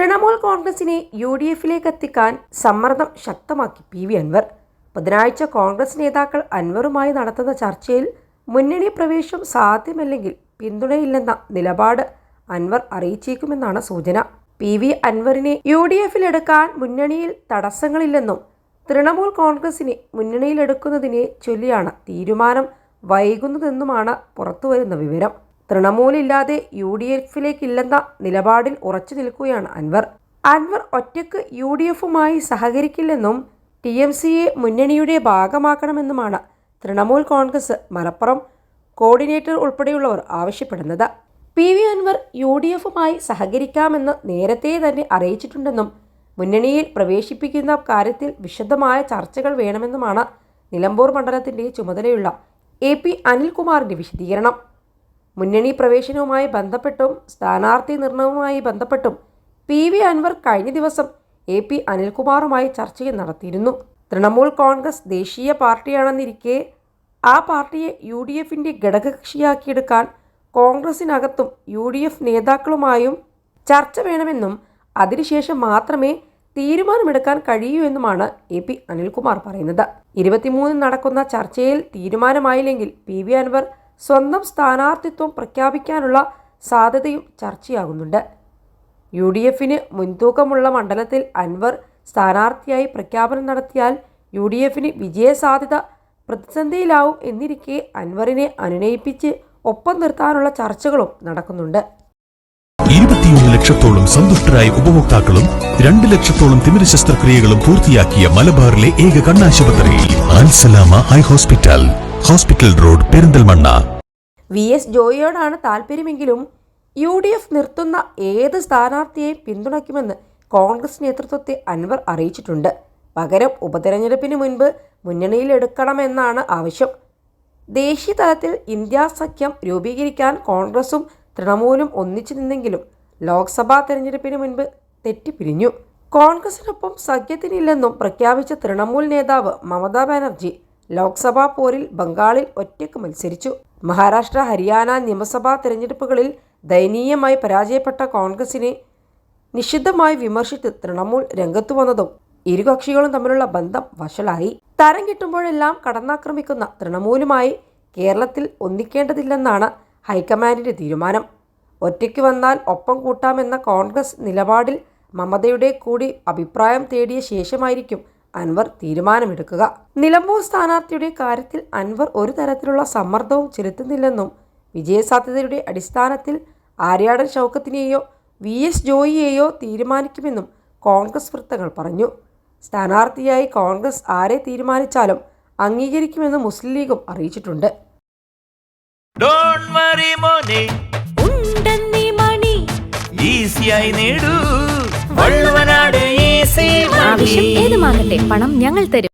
തൃണമൂൽ കോൺഗ്രസിനെ UDFിലേക്ക് എത്തിക്കാൻ സമ്മർദ്ദം ശക്തമാക്കി PV അൻവർ. ബുധനാഴ്ച കോൺഗ്രസ് നേതാക്കൾ അൻവറുമായി നടത്തുന്ന ചർച്ചയിൽ മുന്നണി പ്രവേശം സാധ്യമല്ലെങ്കിൽ പിന്തുണയില്ലെന്ന നിലപാട് അൻവർ അറിയിച്ചേക്കുമെന്നാണ് സൂചന. PV അൻവറിനെ UDFിലെടുക്കാൻ മുന്നണിയിൽ തടസ്സങ്ങളില്ലെന്നും തൃണമൂൽ കോൺഗ്രസിനെ മുന്നണിയിലെടുക്കുന്നതിനെ ചൊല്ലിയാണ് തീരുമാനം വൈകുന്നതെന്നുമാണ് പുറത്തുവരുന്ന വിവരം. തൃണമൂലില്ലാതെ UDFിലേക്കില്ലെന്ന നിലപാടിൽ ഉറച്ചു നിൽക്കുകയാണ് അൻവർ. അൻവർ ഒറ്റയ്ക്ക് UDFുമായി സഹകരിക്കില്ലെന്നും TMCയെ മുന്നണിയുടെ ഭാഗമാക്കണമെന്നുമാണ് തൃണമൂൽ കോൺഗ്രസ് മലപ്പുറം കോർഡിനേറ്റർ ഉൾപ്പെടെയുള്ളവർ ആവശ്യപ്പെടുന്നത്. PV അൻവർ UDFുമായി സഹകരിക്കാമെന്ന് നേരത്തെ തന്നെ അറിയിച്ചിട്ടുണ്ടെന്നും മുന്നണിയിൽ പ്രവേശിപ്പിക്കുന്ന കാര്യത്തിൽ വിശദമായ ചർച്ചകൾ വേണമെന്നുമാണ് നിലമ്പൂർ മണ്ഡലത്തിൻ്റെ ചുമതലയുള്ള AP അനിൽകുമാറിൻ്റെ വിശദീകരണം. മുന്നണി പ്രവേശനവുമായി ബന്ധപ്പെട്ടും സ്ഥാനാർത്ഥി നിർണയവുമായി ബന്ധപ്പെട്ടും PV അൻവർ കഴിഞ്ഞ ദിവസം AP അനിൽകുമാറുമായി ചർച്ചയും നടത്തിയിരുന്നു. തൃണമൂൽ കോൺഗ്രസ് ദേശീയ പാർട്ടിയാണെന്നിരിക്കെ ആ പാർട്ടിയെ UDFിൻ്റെ ഘടകകക്ഷിയാക്കിയെടുക്കാൻ കോൺഗ്രസിനകത്തും UDF നേതാക്കളുമായും ചർച്ച വേണമെന്നും അതിനുശേഷം മാത്രമേ തീരുമാനമെടുക്കാൻ കഴിയൂ എന്നുമാണ് AP അനിൽകുമാർ പറയുന്നത്. 23 നടക്കുന്ന ചർച്ചയിൽ തീരുമാനമായില്ലെങ്കിൽ PV അൻവർ സ്വന്തം സ്ഥാനാർത്ഥിത്വം പ്രഖ്യാപിക്കാനുള്ള സാധ്യതയും ചർച്ചയാകുന്നുണ്ട്. UDFിന് മുൻതൂക്കമുള്ള മണ്ഡലത്തിൽ അൻവർ സ്ഥാനാർത്ഥിയായി പ്രഖ്യാപനം നടത്തിയാൽ UDFിന് വിജയസാധ്യത പ്രതിസന്ധിയിലാവും എന്നിരിക്കെ അൻവറിനെ അനുനയിപ്പിച്ച് ഒപ്പം നിർത്താനുള്ള ചർച്ചകളും നടക്കുന്നുണ്ട്. 21 ലക്ഷത്തോളം സന്തുഷ്ടരായ ഉപഭോക്താക്കളും 2 ലക്ഷത്തോളം തിമിര ശസ്ത്രക്രിയകളും പൂർത്തിയാക്കിയ മലബാറിലെ ഏക കണ്ണാശുപത്രി Al Salama eye hospital, hospital road, Perinthalmanna. VS ജോയിയോടാണ് താല്പര്യമെങ്കിലും UDF നിർത്തുന്ന ഏത് സ്ഥാനാർത്ഥിയെയും പിന്തുണയ്ക്കുമെന്ന് കോൺഗ്രസ് നേതൃത്വത്തെ അൻവർ അറിയിച്ചിട്ടുണ്ട്. പകരം ഉപതെരഞ്ഞെടുപ്പിന് മുൻപ് മുന്നണിയിലെടുക്കണമെന്നാണ് ആവശ്യം. ദേശീയ തലത്തിൽ ഇന്ത്യ സഖ്യം രൂപീകരിക്കാൻ കോൺഗ്രസും തൃണമൂലും ഒന്നിച്ചു നിന്നെങ്കിലും ലോക്സഭാ തെരഞ്ഞെടുപ്പിന് മുൻപ് തെറ്റിപ്പിരിഞ്ഞു. കോൺഗ്രസിനൊപ്പം സഖ്യത്തിനില്ലെന്നും പ്രഖ്യാപിച്ച തൃണമൂൽ നേതാവ് മമതാ ബാനർജി ലോക്സഭാ പോരിൽ ബംഗാളിൽ ഒറ്റയ്ക്ക് മത്സരിച്ചു. മഹാരാഷ്ട്ര, ഹരിയാന നിയമസഭാ തെരഞ്ഞെടുപ്പുകളിൽ ദയനീയമായി പരാജയപ്പെട്ട കോൺഗ്രസിനെ നിശിതമായി വിമർശിച്ച് തൃണമൂൽ രംഗത്തു വന്നതും ഇരു കക്ഷികളും തമ്മിലുള്ള ബന്ധം വഷളായി. തരം കിട്ടുമ്പോഴെല്ലാം കടന്നാക്രമിക്കുന്ന തൃണമൂലുമായി കേരളത്തിൽ ഒന്നിക്കേണ്ടതില്ലെന്നാണ് ഹൈക്കമാൻഡിൻ്റെ തീരുമാനം. ഒറ്റയ്ക്ക് വന്നാൽ ഒപ്പം കൂട്ടാമെന്ന കോൺഗ്രസ് നിലപാടിൽ മമതയുടെ കൂടി അഭിപ്രായം തേടിയ ശേഷമായിരിക്കും അൻവർ തീരുമാനമെടുക്കുക. നിലമ്പൂർ സ്ഥാനാർത്ഥിയുടെ കാര്യത്തിൽ അൻവർ ഒരു തരത്തിലുള്ള സമ്മർദ്ദവും ചെലുത്തുന്നില്ലെന്നും വിജയസാധ്യതയുടെ അടിസ്ഥാനത്തിൽ ആര്യാടൻ ഷൗക്കത്തിനെയോ VS ജോയിയെയോ തീരുമാനിക്കുമെന്നും കോൺഗ്രസ് വൃത്തങ്ങൾ പറഞ്ഞു. സ്ഥാനാർത്ഥിയായി കോൺഗ്രസ് ആരെ തീരുമാനിച്ചാലും അംഗീകരിക്കുമെന്ന് മുസ്ലിം ലീഗും അറിയിച്ചിട്ടുണ്ട്. ആവശ്യം ഏതുമാകട്ടെ, പണം ഞങ്ങൾ തരും.